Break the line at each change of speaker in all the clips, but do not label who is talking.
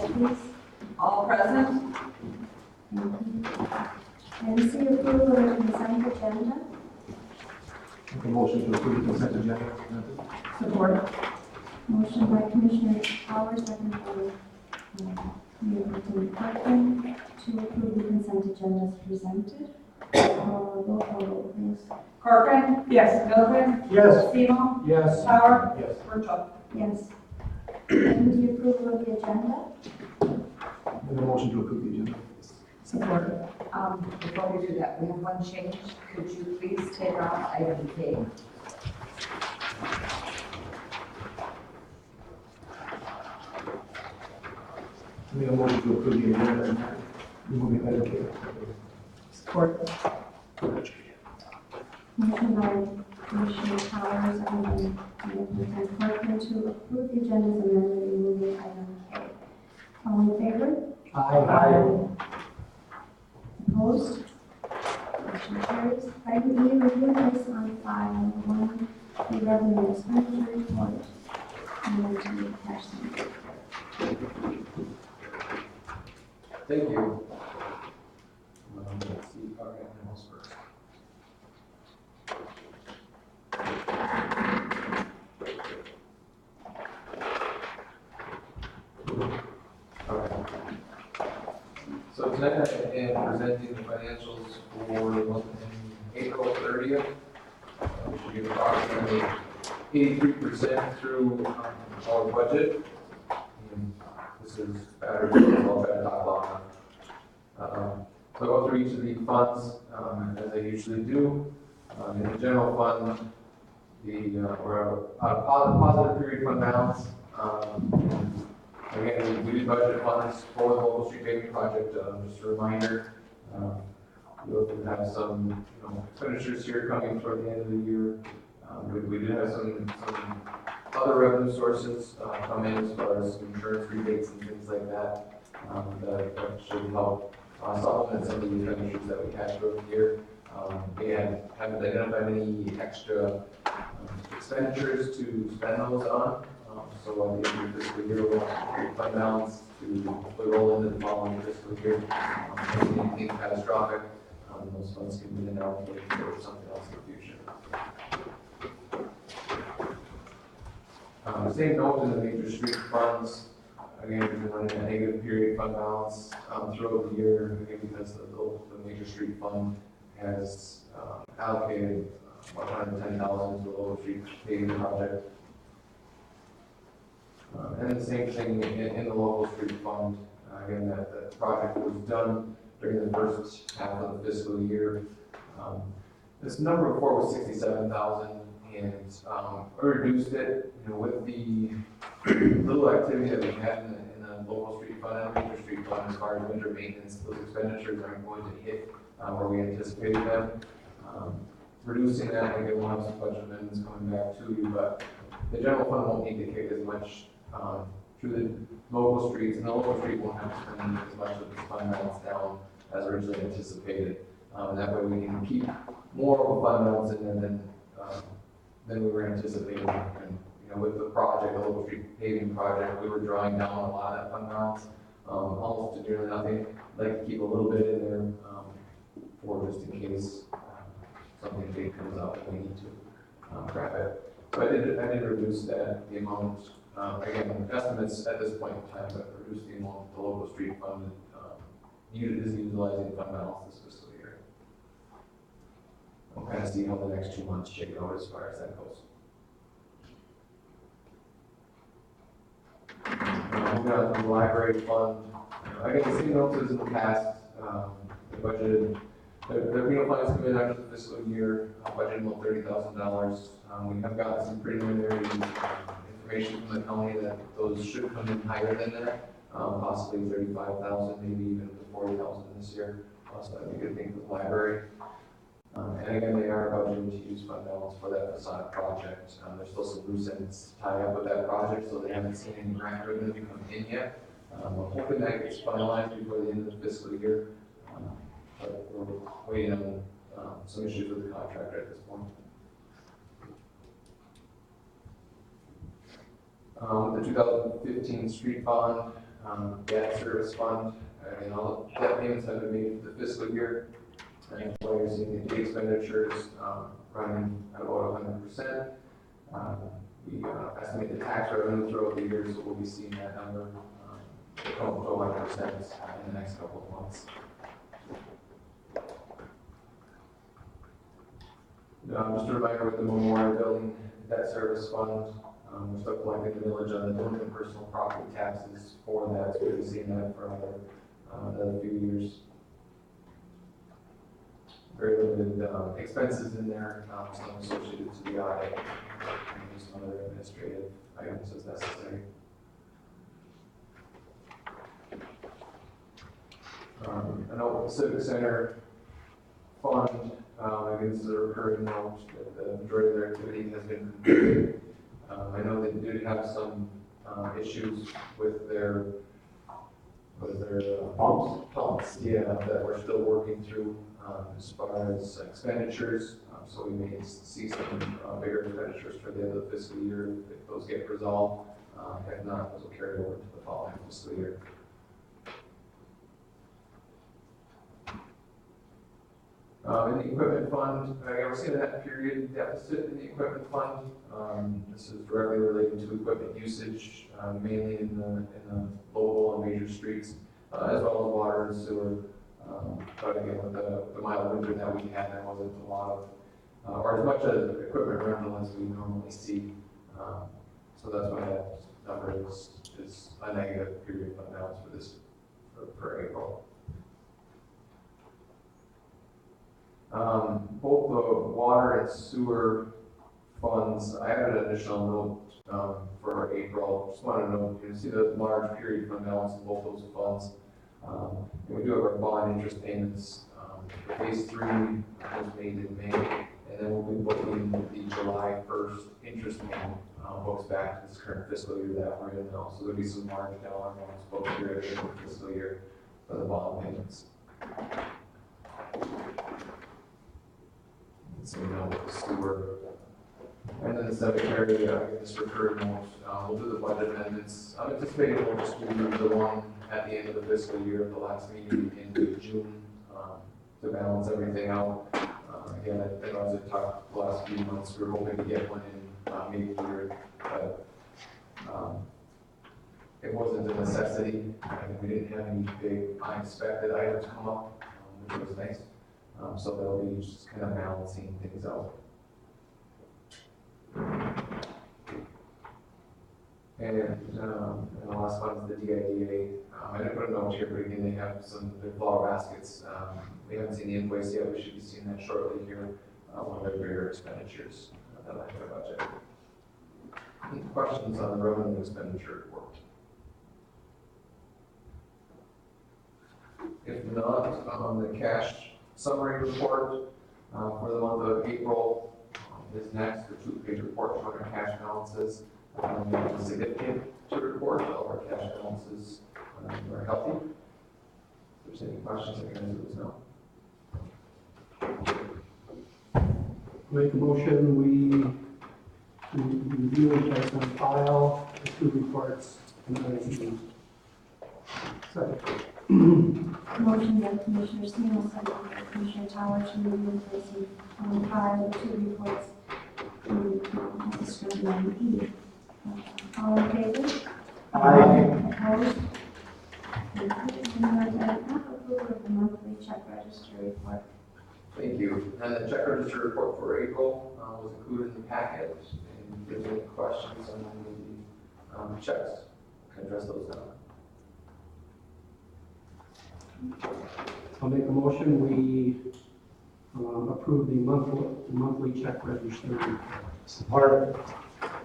please.
All present?
Thank you. And see approval of the consent agenda.
Make a motion to approve the consent agenda as presented.
Support.
Motion by Commissioner Powers, second by Mayor Pro Tem Parkman, to approve the consent agenda as presented. Roll call vote, please.
Corcoran? Yes. Milburn?
Yes.
Seymour?
Yes.
Sauer?
Yes.
Virtual.
Yes. And the approval of the agenda.
Make a motion to approve the agenda.
Support. Before we do that, we have one change. Could you please take off item K?
Make a motion to approve the agenda. Removing item K.
Support.
Motion by Commissioner Powers, second by Mayor Pro Tem Parkman, to approve the agenda as amended, removing item K. All in favor? Opposed? Motion carries. Item E, review and place on file the revenue and expenditure report. And then to the cash summary.
Thank you. Let's see, all right, animals first. All right. So tonight I am presenting the financials for the month ending April 30th. We should get approximately 83% through our budget. And this is better, so I'll try to talk about. So I'll go through each of the funds as I usually do. In the general fund, we're at a positive period fund balance. Again, we did budget funds for the local street paving project. Just a reminder, we'll have some expenditures here coming toward the end of the year. We did have some other revenue sources come in as far as insurance rebates and things like that. That should help supplement some of the expenditures that we had throughout the year. We haven't identified any extra expenditures to spend those on. So at the end of the fiscal year, we'll have fund balance to hopefully roll into the following fiscal year. Anything catastrophic, those funds can be then allocated for something else in the future. Same note in the major street funds. Again, we've been running a negative period fund balance throughout the year, again, because the major street fund has allocated $110,000 to the local street paving project. And the same thing in the local street fund. Again, that project was done during the first half of the fiscal year. This number before was $67,000, and I reduced it, with the little activity that we had in the local street fund and major street fund as far as winter maintenance. Those expenditures aren't going to hit where we anticipated them. Reducing that, again, we'll have some budget amendments coming back to you, but the general fund won't need to kick as much through the local streets, and the local street won't have to spend as much of the fund balance down as originally anticipated. That way we can keep more of a fund balance in there than we were anticipating. And with the project, the local street paving project, we were drawing down a lot of that fund balance, almost to nearly nothing. I'd like to keep a little bit in there for just in case something big comes up and we need to grab it. So I did reduce the amount. Again, estimates at this point in time, but reduce the amount the local street fund is utilizing fund balance this fiscal year. We'll kind of see how the next 2 months shake out as far as that goes. Moving on to the library fund. Again, the same notes as in the past. The budgeted, the renal funds come in after the fiscal year, budgeted about $30,000. We have got some preliminary information from the county that those should come in higher than that, possibly 35,000, maybe even up to 40,000 this year. So that'd be a good thing for the library. And again, they are budgeting to use fund balance for that facade project. There's still some loose ends tied up with that project, so they haven't seen any grant revenue come in yet. We're hoping that gets finalized before the end of the fiscal year. But we're waiting on some issues with the contractor at this point. The 2015 street bond, we service fund. And all debt payments have been made for the fiscal year. And that's why you're seeing the expenditures running at about 100%. We estimate the tax revenue throughout the year, so we'll be seeing that number go to 100% in the next couple of months. Just a reminder with the Memorial Building Debt Service Fund, we're still collecting the millage on the building and personal property taxes for that, so we'll be seeing that for another few years. Very limited expenses in there, some associated to the audit, and some other administrative items as necessary. I know the Civic Center Fund, again, this is a recurring note that the majority of their activity has been completed. I know they did have some issues with their pumps, yeah, that we're still working through as far as expenditures. So we may see some bigger expenditures for the end of the fiscal year if those get resolved. If not, those will carry over to the following fiscal year. In the equipment fund, we're seeing that period deficit in the equipment fund. This is directly related to equipment usage, mainly in the local and major streets, as well as water and sewer. But again, with the mild winter that we had, there wasn't a lot of, or as much as equipment rental as we normally see. So that's why that number is a negative period fund balance for this, for April. Both the water and sewer funds, I have an additional note for April. Just want to know, you see the large period fund balance in both those funds. And we do have our bond interest payments. Phase 3 was made in May, and then we'll be booking the July 1st interest payment books back to this current fiscal year that we're in now. So there'll be some large dollar amounts both here at the end of the fiscal year for the bond payments. So now with the sewer. And then the cemetery, this recurring note, we'll do the budget amendments. I'm anticipating we'll just do the one at the end of the fiscal year, the last meeting in June, to balance everything out. Again, I think as I talked the last few months, we were hoping to get one in mid-year, but it wasn't a necessity. We didn't have any big unexpected items come up, which was nice. So they'll be just kind of balancing things out. And the last one is the DIDA. I didn't put a note here, but again, they have some their flower baskets. We haven't seen the invoice yet. We should be seeing that shortly here. One of their bigger expenditures that I have in the budget. Any questions on the revenue expenditure report? If not, on the cash summary report for the month of April is next. The 2-page report showing our cash balances. Nothing significant to report. All of our cash balances are healthy. If there's any questions, I can let us know.
Make a motion, we review and place on file the 2 reports and then second.
Motion by Commissioner Smith, second by Commissioner Towers, to review and place on file the 2 reports as described in E. All in favor?
Aye.
Opposed? And I have approval of the monthly check register report.
Thank you. And the check register report for April was included in the packet. And if there's any questions on the checks, I can address those now.
I'll make a motion, we approve the monthly check register report. Support.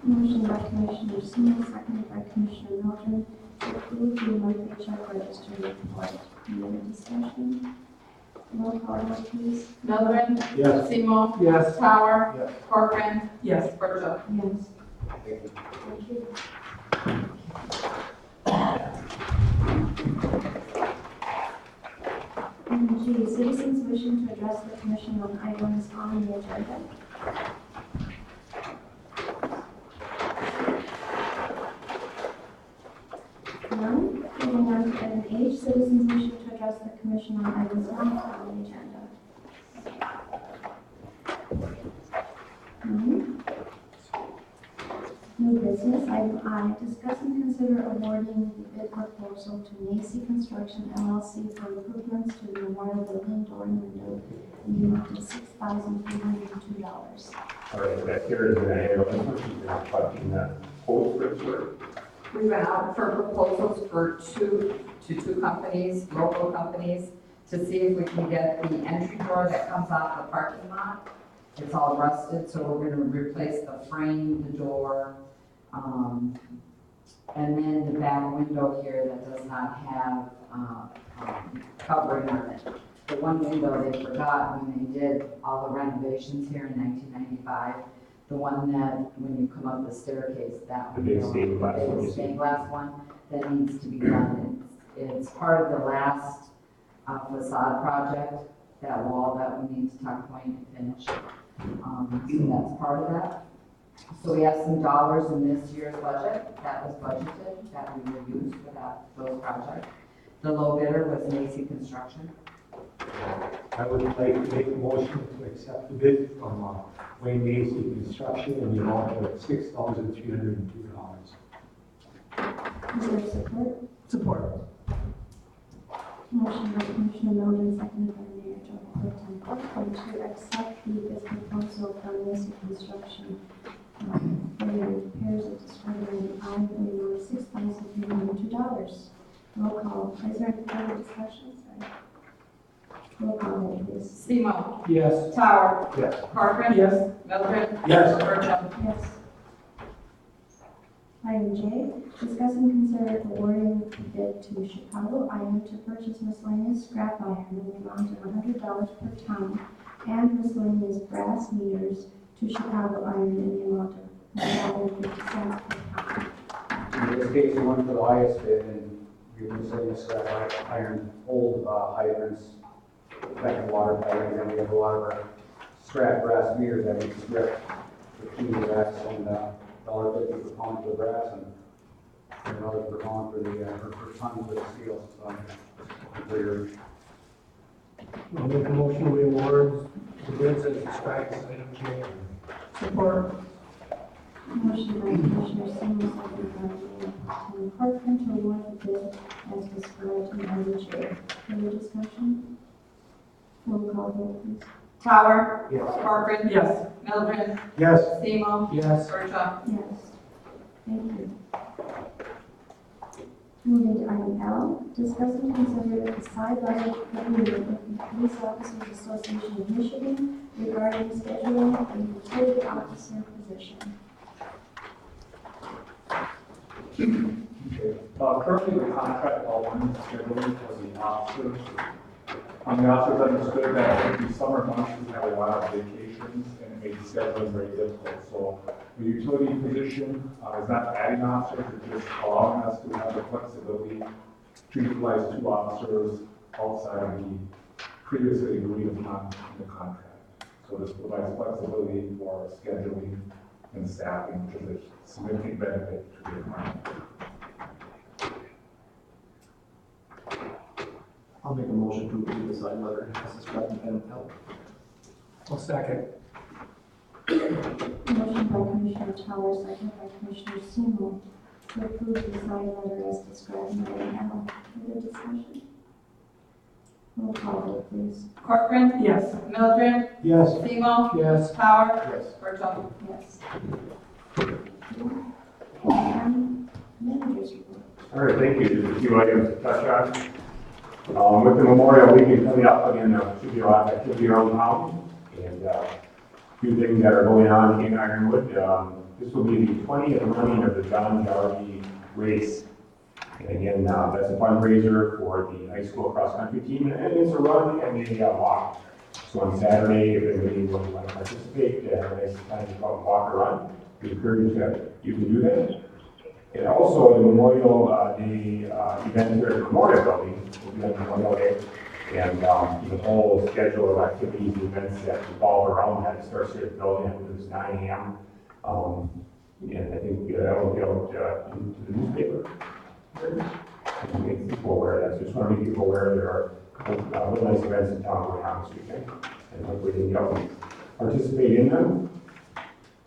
Motion by Commissioner Smith, seconded by Commissioner Mildred, to approve the monthly check register report. Any other discussion? Roll call vote, please.
Mildred.
Yes.
Seymour.
Yes.
Tower.
Yes.
Corcoran. Yes. Bertha.
Yes.
Thank you.
Thank you. And G, citizens wishing to address the commission on items on the agenda. None. Moving on to item H, citizens wishing to address the commission on items not on the agenda. New business, item I, discuss and consider awarding the bid proposal to Macy Construction LLC for improvements to the memorial building door and window in the amount of $6,302.
All right, that here is an annual, she's not collecting the whole script work.
We went out for proposals for two companies, local companies, to see if we can get the entry door that comes off the parking lot. It's all rusted, so we're gonna replace the frame, the door, and then the back window here that does not have, covering on it. The one window they forgot when they did all the renovations here in 1995. The one that, when you come up the staircase, that
The
window.
big stained glass one,
The
you see.
stained glass one that needs to be done. It's part of the last facade project, that wall that we need to tuck point and finish. So that's part of that. So we have some dollars in this year's budget that was budgeted, that we will use for those projects. The low bidder was Macy Construction.
I would like to make a motion to accept the bid from Wayne Macy Construction in the amount of $6,302.
Is there support?
Support.
Motion by Commissioner Mildred, seconded by Mayor Joe Pro Tem Corcoran to accept the bid proposal from Macy Construction for the repairs of described in I in the amount of $6,302. Roll call. Is there any further discussion? Sorry. Roll call vote, please.
Semo.
Yes.
Tower.
Yes.
Corcoran.
Yes.
Mildred.
Yes.
Bertram.
Yes. Item J, discuss and consider awarding bid to Chicago Iron to purchase miscellaneous scrap iron in the amount of $100 per ton and miscellaneous brass meters to Chicago Iron in the amount of $1.50 per ton.
In this case, we went for the highest bid and we were saying scrap iron, old hydrants, second water hydrants, and we have a lot of our scrap brass meters that we strip between the brass and $1.50 per pound for the brass and $1 per pound for the, or per ton for the steel. For your,
I'll make a motion, we award the bids as described as item J. Support.
Motion by Commissioner Singh, seconded by Mayor Tim Corcoran to award the bid as described in item J. Further discussion? Roll call vote, please.
Tower.
Yes.
Corcoran.
Yes.
Mildred.
Yes.
Semo.
Yes.
Bertram.
Yes. Thank you. Moving to item L, discuss and consider the side letter agreement with the Police Officers Association of Michigan regarding scheduling a utility officer position.
Currently, the contract one scheduling for the officers. The officers understood that in the summer months, we have a lot of vacations and it made scheduling very difficult. So the utility position is not adding officers, it's just allowing us to have the flexibility to utilize 2 officers outside of the previously agreed upon in the contract. So this provides flexibility for scheduling and staffing, which is a significant benefit to the department.
I'll make a motion to approve the side letter as described in item L.
I'll second.
Motion by Commissioner Towers, second by Commissioner Seymour to approve the side letter as described in item L. Further discussion? Roll call vote, please.
Corcoran.
Yes.
Mildred.
Yes.
Semo.
Yes.
Tower.
Yes.
Bertram.
Yes. And managers report.
All right, thank you. Just a few items to touch on. With the Memorial Weekend coming up, again, there should be a lot of activity around town, and a few things that are going on in Ironwood. This will be the 20th running of the John Jarvie Race. And again, that's a fundraiser for the high school cross-country team, and it's a run and a walk. So on Saturday, if anybody would want to participate, have a nice time to go out and walk or run, we encourage you that you can do that. And also, the Memorial Day event here at the Memorial Building will be on Memorial Day. And the whole schedule of activities and events that revolve around that starts here at the building. I believe it's 9 a.m. And I think that will be out into the newspaper. I think people aware of that. so just want to make people aware there are a couple really nice events in town going on this weekend, and hopefully they can get out and participate in them.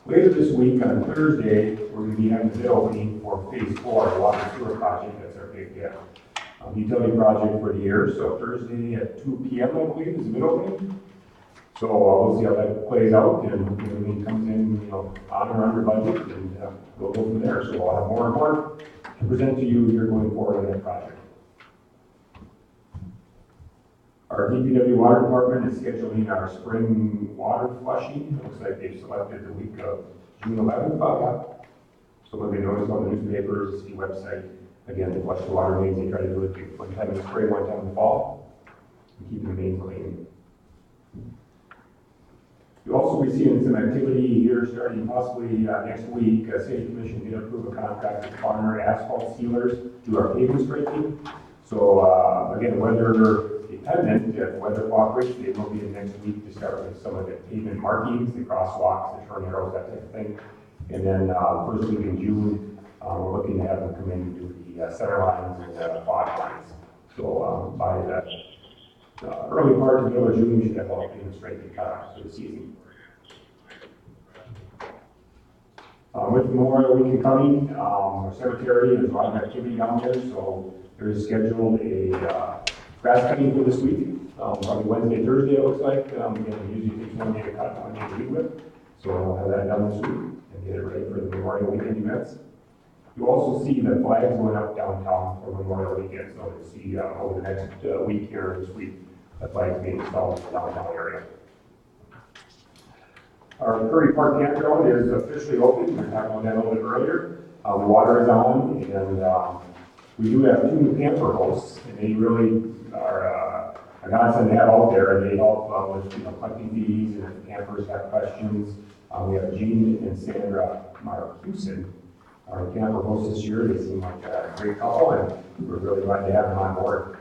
Later this week, on Thursday, we're going to be having the bid opening for Phase 4 of the water sewer project. That's our big utility project for the year. So Thursday at 2 p.m. I believe is the bid opening. So we'll see how that plays out, and if everything comes in, on or under budget, and we'll go from there. So we'll have more and more to present to you here going forward on that project. Our DPW water department is scheduling our spring water flushing. It looks like they've selected the week of June 11th. So when they notice on the newspapers, the website, again, to flush the water mains, they try to do it one time in the spring, one time in the fall, and keep the mains clean. You'll also be seeing some activity here starting possibly next week. City Commission did approve a contract with Farner Asphalt Sealers to do our pavement striping. So again, weather dependent, if weather cooperates, they will be in next week to start with some of the pavement markings, the crosswalks, the turn arrows, that type of thing. And then first week in June, we're looking to have them come in and do the center lines and fog lines. So by that early part of the middle of June, we should have all the pavement striping cut off for the season. With Memorial Weekend coming, our cemetery, there's a lot of activity down there, so there's scheduled a grass cutting for this week, probably Wednesday, Thursday, it looks like. Again, it usually takes one day to cut, one day to weed with, so we'll have that done this week and get it ready for the Memorial Weekend events. You'll also see the flags going up downtown for Memorial Weekend, so you'll see over the next week here, this week, the flags being installed in the downtown area. Our Curry Park campground is officially open. We were talking about that a little bit earlier. The water is on, and we do have 2 new camper hosts, and they really are a godsend to have out there, and they help with collecting fees, and if the campers have questions. We have Jean and Sandra Marcuson, our camper hosts this year. They seem like a great couple, and we're really glad to have them on board.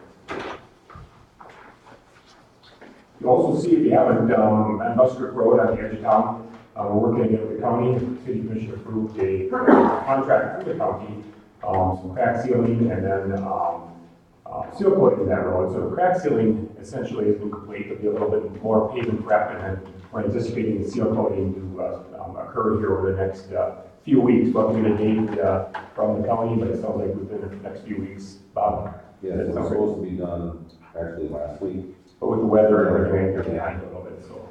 You also see, if you haven't, on Busker Road on the edge of town, we're working again with the county. The City Commission approved a contract with the county, some crack sealing, and then seal coating of that road. So the crack sealing essentially has been complete. There'll be a little bit more pavement prep, and then we're anticipating the seal coating to occur here over the next few weeks. We'll get a date from the county, but it sounds like within the next few weeks, Bob.
Yeah, it's supposed to be done actually last week.
But with the weather and everything, they're behind a little bit, so.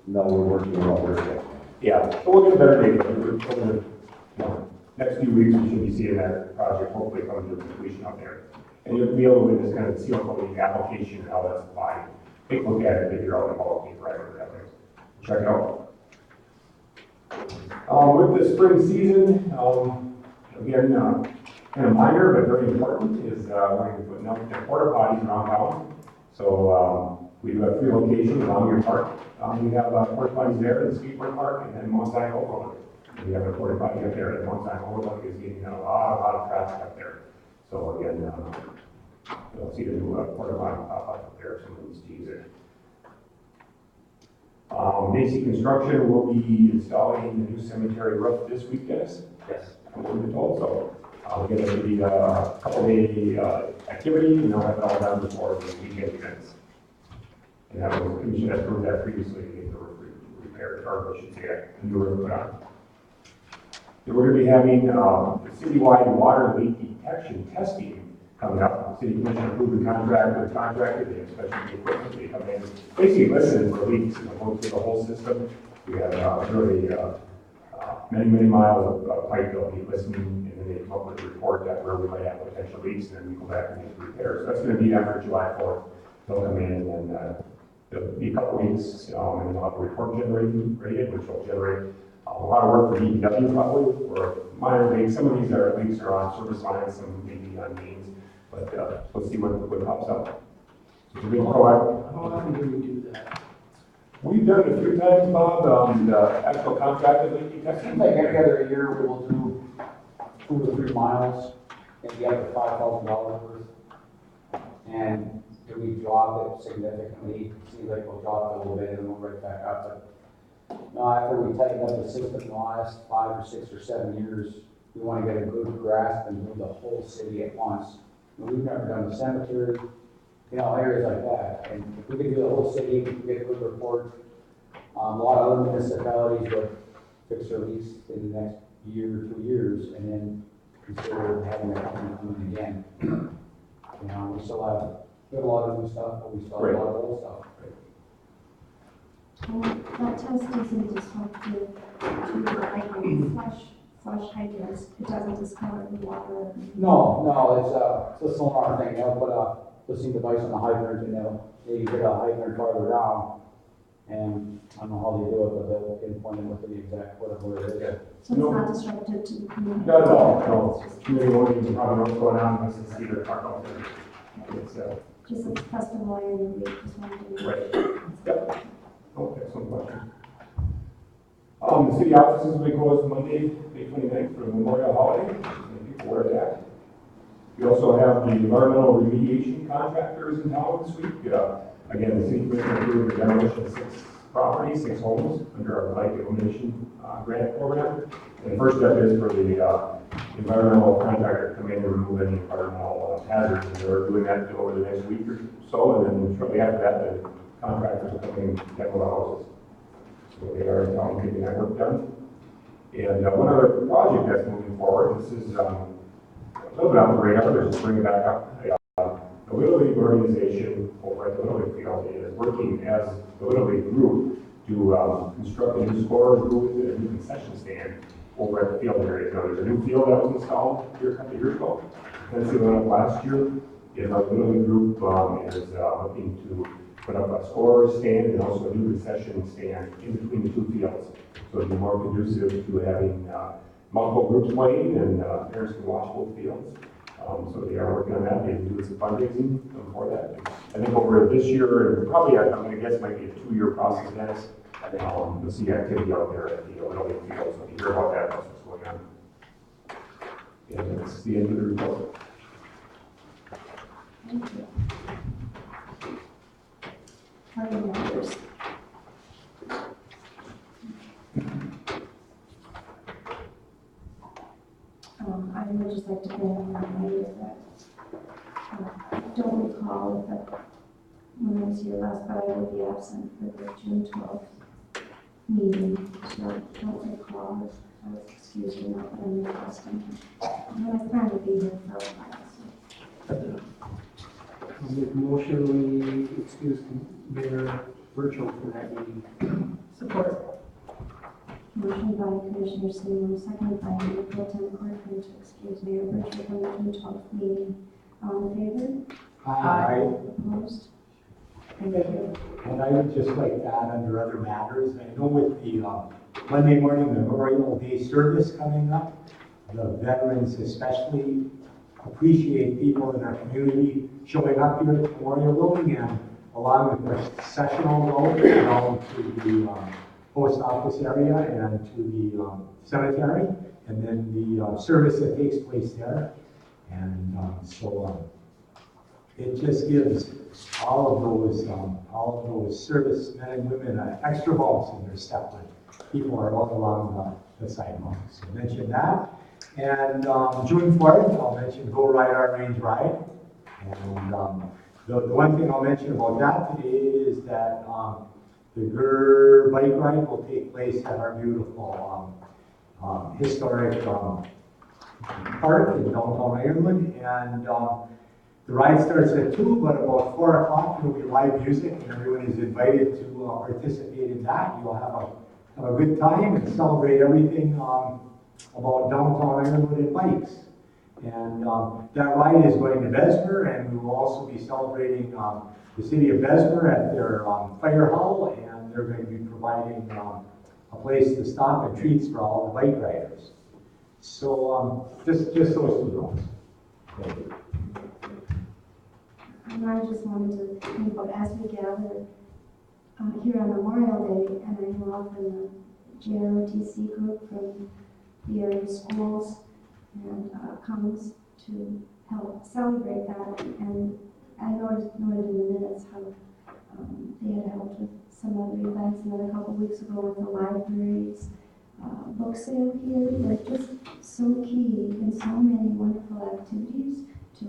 No, we're working on Thursday.
Yeah, but we'll get a better date. Over the next few weeks, we should be seeing that project hopefully come to completion out there. And you'll be able to with this kind of seal coating application and how that's applied. Take a look at it, figure out the whole thing right over that way. Check it out. With the spring season, again, kind of minor but very important is we're going to be putting up the porta potties around town. So we do have 3 locations along your park. We have porta potties there at the skateboard park, and then Mount Zion Overlook. We have a porta potty up there at Mount Zion Overlook is getting a lot of traffic up there. So again, you'll see the new porta potty pop up there if someone needs to use it. Macy Construction will be installing the new cemetery roof this week, Dennis. Yes. I'm been told so. We're going to be a couple-day activity, and they'll have it all done before the weekend events. And that was, the commission has approved that previously to get the roof repaired, or I should say, a new roof put on. Then we're going to be having the citywide water leak detection testing coming up. The city commission approved the contract with the contractor. They have special equipment. They come in, basically listen for leaks and go through the whole system. We have really many miles of pipe they'll be listening, and then they come up with a report that where we might have potential leaks, and then we go back and make repairs. So that's going to be after July 4th. They'll come in, and then it'll be a couple weeks, and then they'll have a report generated, which will generate a lot of work for DPW probably, or minor leaks. Some of these leaks are on service lines, some maybe on mains, but let's see what pops up. So it's a big proactive.
How often do we do that?
We've done it a few times, Bob. The actual contracted leak detection.
Seems like every other year we will do 2 to 3 miles and get up to $5,000 worth. And do we drop it significantly? Seems like we'll drop it a little bit and we'll right back up. But no, after we tightened up the system in the last 5 or 6 or 7 years, we want to get a good grasp and move the whole city at once We've never done the cemetery, you know, areas like that. And if we could do the whole city, we could get a good report. A lot of other municipalities would fix their lease in the next year or 2 years, and then consider having the company come in again. You know, we still have a lot of new stuff, but we still have a lot of old stuff.
That test isn't disruptive to the hydrants, flush hydrants. It doesn't discard the water.
No, it's a sonar thing. They'll put a listening device on the hydrant, and they'll get a hydrant farther down. And I don't know how they do it, but they'll pinpoint it with the exact whatever it is.
So it's not disruptive to the community.
Not at all, no. Community won't even probably know what's going on unless they see their truck out there. It's,
Just a festival area, we just wanted to.
right. Yep. Oh, excellent question. The city offices will be closed Monday, May 29th for the Memorial Holiday. Make people aware of that. We also have the environmental remediation contractors in town this week. Again, the city commission approved the demolition of 6 properties, 6 homes under our blight elimination grant program. And the first step is for the environmental contractor to come in and remove any environmental hazards. And they're doing that over the next week or so, and then shortly after that, the contractors are coming in and demo the houses. So they are in town getting that work done. And one other project that's moving forward, this is a little bit off the radar, but just bring it back up. The Little League organization over at the Little League field is working as the Little League group to construct a new scorer's booth and a new concession stand over at the field area. So there's a new field that was installed here a couple of years ago. That's the one up last year. And our Little League group is looking to put up a scorer's stand and also a new concession stand in between the 2 fields. So it'll be more conducive to having multiple groups playing and parents can watch both fields. So they are working on that. They've been doing some fundraising for that. I think over this year, and probably I'm going to guess might be a 2-year process, Dennis. You'll see activity out there at the Little League field, so you hear about that, that's what's going on. And that's the end of the report.
Thank you. Party members. I would just like to bring up my idea that I don't recall if when I was here last, but I will be absent for the June 12th meeting, so I don't recall if I was excused or not, but I'm requesting. And I plan to be here for a while, so.
I'll make a motion, we excuse their virtual for that meeting.
Support.
Motion by Commissioner Seymour, seconded by Mayor Pro Tem Corcoran to excuse Mayor Virtue from the June 12th meeting. All in favor?
Aye.
Opposed? Thank you.
And I would just like to add under other matters, I know with the Monday morning Memorial Day service coming up, the veterans especially appreciate people in our community showing up here at the Memorial Building and along with the processional road down to the post office area and to the cemetery, and then the service that takes place there. And it just gives all of those servicemen and women extra bumps in their step when people are all along the sidewalk. So mention that. And June 4th, I'll mention Go Ride Our Range Ride. And the one thing I'll mention about that today is that the GER bike ride will take place at our beautiful historic park in downtown Ironwood. And the ride starts at 2, but about 4 o'clock there will be live music, and everyone is invited to participate in that. You'll have a good time and celebrate everything about downtown Ironwood and bikes. And that ride is going to Bessemer, and we will also be celebrating the city of Bessemer at their fire hall, and they're going to be providing a place to stop and treats for all the bike riders. So just those 2 notes. Thank you.
And I just wanted to think about as we gather here on Memorial Day, and I know often the JROTC group from the area schools and comes to help celebrate that. And I noted in the minutes how they had helped with some other events, and then a couple weeks ago with the library's book sale here. They're just so key in so many wonderful activities to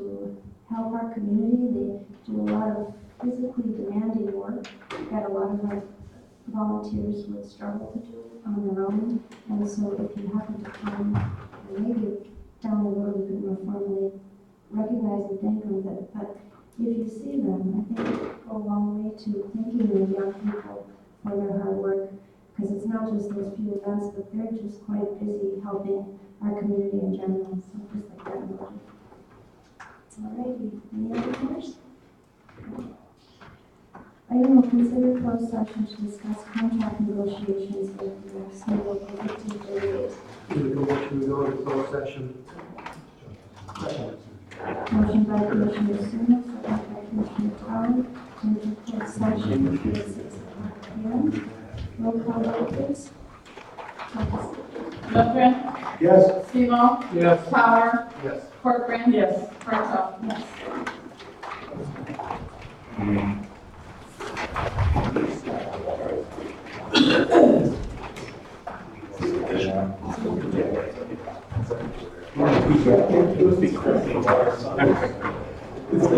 help our community. They do a lot of physically demanding work that a lot of our volunteers would struggle to do on their own. And so if you happen to come, and maybe down the road you can more formally recognize and thank them, but if you see them, I think it will go a long way to thanking the young people for their hard work, because it's not just those few events, but they're just quite busy helping our community in general. So just like that noted. All righty, any other matters? Item will consider closed session to discuss contract negotiations with the state local 1538.
Make a motion to go into closed session.
Motion by Commissioner Suno, second by Commissioner Todd, to enter closed session at 6 p.m. Roll call vote, please.
Beltran,
Yes.
Steve-O,
Yes.
Power,
Yes.
Corcoran. Yes. Birdsall.
Yes.
It's the